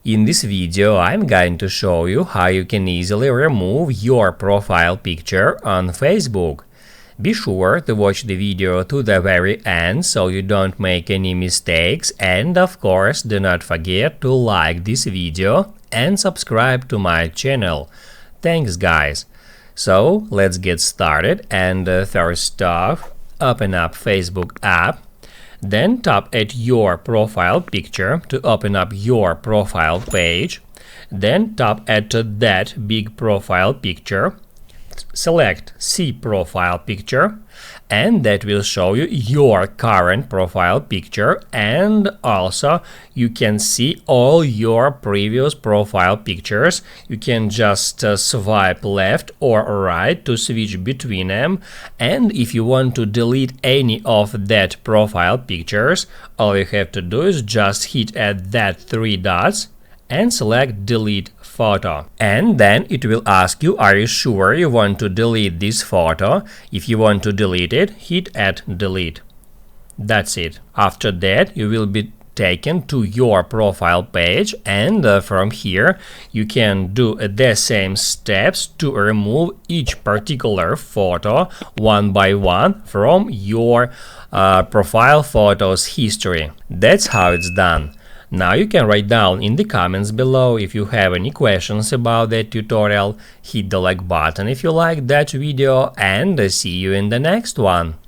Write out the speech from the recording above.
In this video, I'm going to show you how you can easily remove your profile picture on Facebook. Be sure to watch the video to the very end so you don't make any mistakes, and of course do not forget to like this video and subscribe to my channel. Thanks guys! So let's get started, and first off, open up Facebook app. Then tap at your profile picture to open up your profile page. Then tap at that big profile picture. Select See Profile Picture, and that will show you your current profile picture, and also you can see all your previous profile pictures. You can just swipe left or right to switch between them, and if you want to delete any of that profile pictures, all you have to do is just hit at that three dots and select Delete Photo, and then it will ask you, are you sure you want to delete this photo? If you want to delete it, hit at Delete. That's it. After that, you will be taken to your profile page, and from here you can do the same steps to remove each particular photo one by one from your profile photos history. That's how it's done. Now you can write down in the comments below if you have any questions about that tutorial. Hit the like button if you like that video, and see you in the next one.